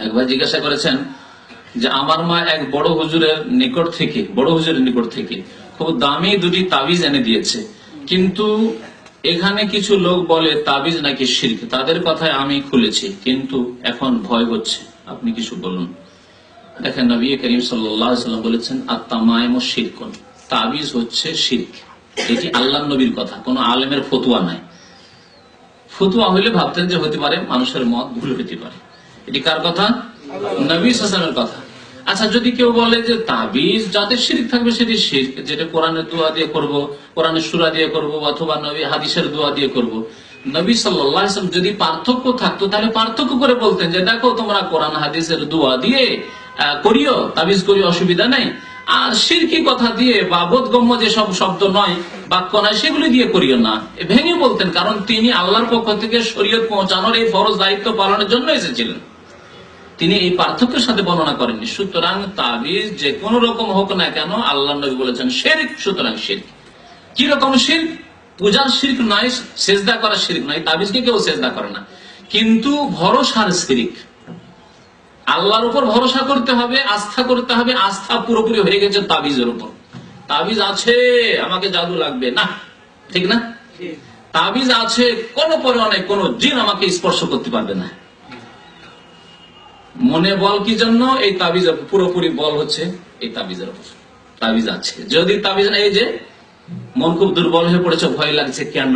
একবার জিজ্ঞাসা করেছেন যে আমার মা এক বড় হুজুরের নিকট থেকে খুব দামি দুটি তাবিজ এনে দিয়েছে, কিন্তু এখানে কিছু লোক বলে তাবিজ নাকি শিরক। তাদের কথায় আমি খুলেছি, কিন্তু এখন ভয় হচ্ছে, আপনি কিছু বলুন। দেখেন, নবী করিম সাল্লাল্লাহু আলাইহি ওয়াসাল্লাম বলেছেন আত-তামাইমু শিরকুন, তাবিজ হচ্ছে শিরক। এটি আল্লাহর নবীর কথা, কোন আলেমের ফতোয়া নাই। ফতোয়া হইলে ভাবতেন যে হতে পারে মানুষের মত ভুল হতে পারে। এটি কার কথা? নবী সাল্লাল্লাহু আলাইহি ওয়াসাল্লামের কথা। আচ্ছা, যদি কেউ বলে যে তাবিজ যাদের শিরক থাকবে সেটি শিরক, যেটা কোরআনের দোয়া দিয়ে করব, কোরআনের সূরা দিয়ে করব, অথবা নবী হাদিসের দোয়া দিয়ে করব। নবী সাল্লাল্লাহু আলাইহি ওয়াসাল্লাম যদি পার্থক্য থাকতো তাহলে পার্থক্য করে বলতেন যে দেখো তোমরা কোরআন হাদিসের দোয়া দিয়ে করিও, তাবিজ করিও, অসুবিধা নাই। আর শিরকি কথা দিয়ে বা বোধগম্য যেসব শব্দ নয়, বাক্য নয়, সেগুলি দিয়ে করিও না, ভেঙে বলতেন। কারণ তিনি আল্লাহর পক্ষ থেকে শরীয়ত পৌঁছানোর এই ফরজ দায়িত্ব পালনের জন্য এসেছিলেন। তিনি এই পার্থক্যের সাথে বর্ণনা করেননি। সুতরাং তাবিজ যে কোন রকম হোক না কেন, আল্লাহ নবী বলেছেন শিরক। সুতরাং শিরক কি রকম শিরক? পূজার শিরক নয়, সেজদা করার শিরক নয়, তাবিজকে কেউ সেজদা করে না, কিন্তু ভরসার শিরক। আল্লাহর উপর ভরসা করতে হবে, আস্থা করতে হবে। আস্থা পুরোপুরি হয়ে গেছে তাবিজের উপর। তাবিজ আছে, আমাকে জাদু লাগবে না, ঠিক না? তাবিজ আছে, কোন পরিমাণে কোন জিন আমাকে স্পর্শ করতে পারবে না। মনে বল কি জন্য? এই তাবিজ পুরোপুরি বল হচ্ছে এই তাবিজের উপর। তাবিজ আছে, যদি তাবিজ এই যে মন খুব দুর্বল হয়ে পড়েছে, ভয় লাগছে, কেন?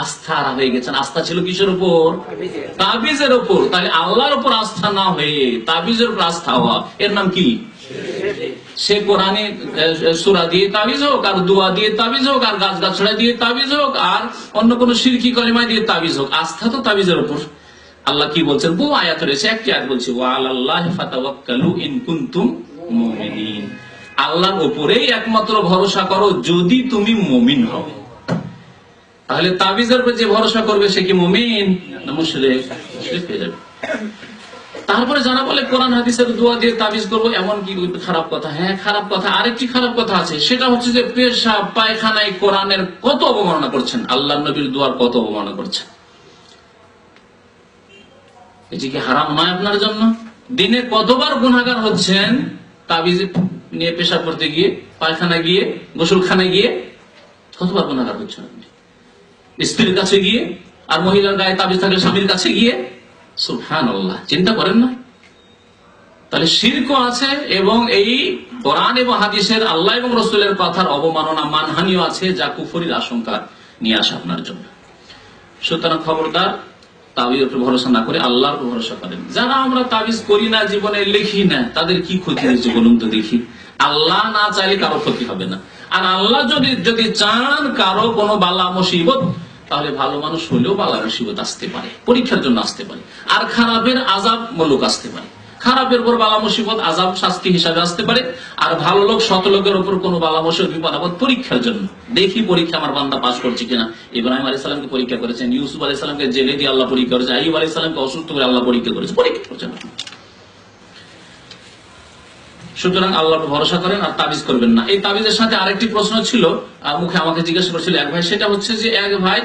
আস্থা হয়ে গেছেন। আস্থা ছিল কিসের উপর? তাবিজের উপর। তাহলে আল্লাহর উপর আস্থা না হয়ে তাবিজের উপর আস্থা হওয়া, এর নাম কি? সে কোরআনে সূরা দিয়ে তাবিজ হোক, আর দোয়া দিয়ে তাবিজ হোক, আর গাছ গাছড়া দিয়ে তাবিজ হোক, আর অন্য কোন শিরকি কালিমা দিয়ে তাবিজ হোক, আস্থা তো তাবিজের উপর। আল্লাহ কি বলছেন? বহু আয়াত রয়েছে, একটি আয়াত বলছে ওয়া আলাল্লাহি ফাতাওয়াক্কালু ইন কুনতুম মুমিনিন, আল্লাহর উপরেই একমাত্র ভরসা করো যদি তুমি মুমিন হও। তাহলে তাবিজের উপর যে ভরসা করবে সে কি মুমিন না মুশরিক? মুশরিক হয়ে যাবে। তারপরে যারা বলে কোরআন হাদিসের দোয়া দিয়ে তাবিজ করবো, এমন কি খারাপ কথা? হ্যাঁ, খারাপ কথা। আরেকটি খারাপ কথা আছে, সেটা হচ্ছে যে পেশাব পায়খানায় কোরআনের কত অবমাননা করছেন, আল্লাহর নবীর দোয়ার কত অবমাননা করছেন। এটি কি হারাম নয় আপনার জন্য? দিনে কতবার গুনাহগার হচ্ছেন তাবিজ নিয়ে, পেশাব করতে গিয়ে, পায়খানা গিয়ে, গোসলখানা গিয়ে, কতবার গুনাহগার হচ্ছেন আপনি? স্ত্রীর কাছে গিয়ে, আর মহিলার গায়ে তাবিজ থাকলে স্বামীর কাছে গিয়ে। সুবহানাল্লাহ, চিন্তা করেন না? তাহলে শিরক আছে, এবং এই কোরআন এবং হাদিসের, আল্লাহ এবং রাসূলের কথার অবমাননা, মানহানিও আছে, যা কুফরির আশঙ্কা নিয়ে আসে আপনার জন্য। সুতরাং খবরদার, তাবিজের উপর ভরসা না করে আল্লাহর উপর ভরসা করেন। যারা আমরা তাবিজ করি না, জীবনে লিখি না, তাদের কি ক্ষতি হয়েছে বলুন তো দেখি? আল্লাহ না চাইলে কারো ক্ষতি হবে না। আর আল্লাহ যদি চান কারো কোনো বালা মুসিবত, তাহলে ভালো মানুষ হলেও বালা মুসিবত আসতে পারে, পরীক্ষার জন্য আসতে পারে। আর খারাপের আযাব মুলুক আসতে পারে। খারাপের উপর বালা মুসিবত আযাব শাস্তি হিসাবে আসতে পারে, আর ভালো লোক শত লোকের উপর কোনো বালা মুসিবত বিপদ আপদ পরীক্ষার জন্য। দেখি পরীক্ষা আমার বান্দা পাস করছে কিনা। ইব্রাহিম আলাইহিস সালামকে পরীক্ষা করেছেন, ইউসুফ আলাইহিস সালামকে জেলে দিয়ে আল্লাহ পরীক্ষা করেছেন, আইয়ুব আলাইহিস সালামকে অসুস্থ করে আল্লাহ পরীক্ষা করেছেন, পরীক্ষা করছেন। সুতরাং আল্লাহর ভরসা করেন, আর তাবিজ করবেন না। এই তাবিজের সাথে আরেকটি প্রশ্ন ছিল, মুখে আমাকে জিজ্ঞাসা করেছিল এক ভাই। সেটা হচ্ছে যে এক ভাই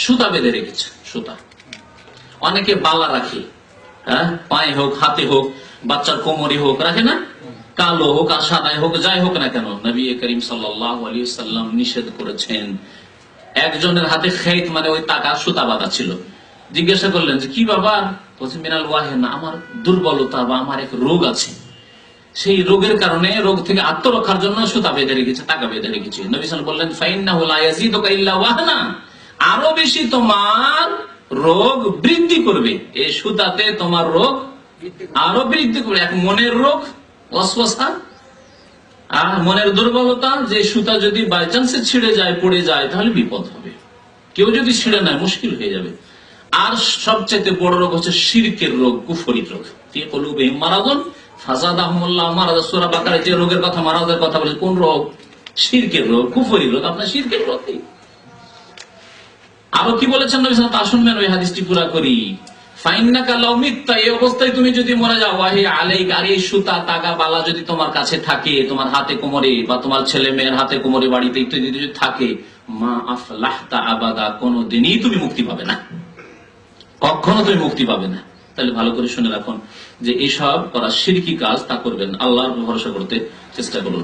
সুতা বেঁধে রেখেছে, সুতা। অনেকে বালা রাখে, হ্যাঁ, পায়ে হোক, হাতে হোক, বাচ্চার কোমরে হোক, রাখে না? কালো হোক আর সাদাই হোক, যাই হোক না কেন, নবী করিম সাল্লাল্লাহু আলাইহি ওয়াসাল্লাম নিষেধ করেছেন। একজনের হাতে খেত, মানে ওই টাকা সুতা বাঁধা ছিল। জিজ্ঞাসা করলেন যে কি বাবা? বলছে মিনাল ওয়াহেন, আমার দুর্বলতা বা আমার এক রোগ আছে, সেই রোগের কারণে, রোগ থেকে আত্মরক্ষার জন্য সুতা বেঁধে রেখেছে, টাকা বেঁধে রেখেছে। নবী সাল্লাল্লাহু আলাইহি ওয়াসাল্লাম বললেন ফাইন্নাহু লা ইয়াজিদুকা ইল্লা ওয়াহনা, আরো বেশি তোমার রোগ বৃদ্ধি করবে। এই সুতাতে তোমার রোগ আরো বৃদ্ধি করবে। এক মনের রোগ, ওয়াসওয়াসা, আর মনের দুর্বলতা, যে সুতা যদি বাই চান্সে ছিঁড়ে যায়, পড়ে যায়, তাহলে বিপদ হবে। কেউ যদি ছিঁড়ে নেয় মুশকিল হয়ে যাবে। আর সবচেয়ে বড় রোগ হচ্ছে শিরকের রোগ, কুফরি রোগ। ফি কুলুবিহিম মারাদুন ফাযাদাহুমুল্লাহু মারাদা, সূরা বাকারায় যে রোগের কথা, মারাদের কথা বলে, কোন রোগ? শিরকের রোগ, কুফরি রোগ। আপনার শিরকের রোগ। আরো কি বলেছেন নবী সাল্লাল্লাহু আলাইহি ওয়াসাল্লাম? শুনবেন, ওই হাদিসটি পুরো করি। ফাইন্নাকা লাউ মিত্তা, এই অবস্থায় তুমি যদি মরে যাও, ওয়াহি আলাইকা, আর এই সুতা, টাকা, বালা যদি তোমার কাছে থাকে, তোমার হাতে কোমরে, বা তোমার ছেলে মেয়ের হাতে কোমরে, বাড়িতে ইত্যাদি যদি থাকে, মা আফলাহতা আবাদা, কোনদিনই তুমি মুক্তি পাবে না, কখনো তুমি মুক্তি পাবে না। তাহলে ভালো করে শুনে রাখুন যে এইসব করা শিরকি কাজ তা করবেন, আল্লাহর উপর ভরসা করতে চেষ্টা করুন।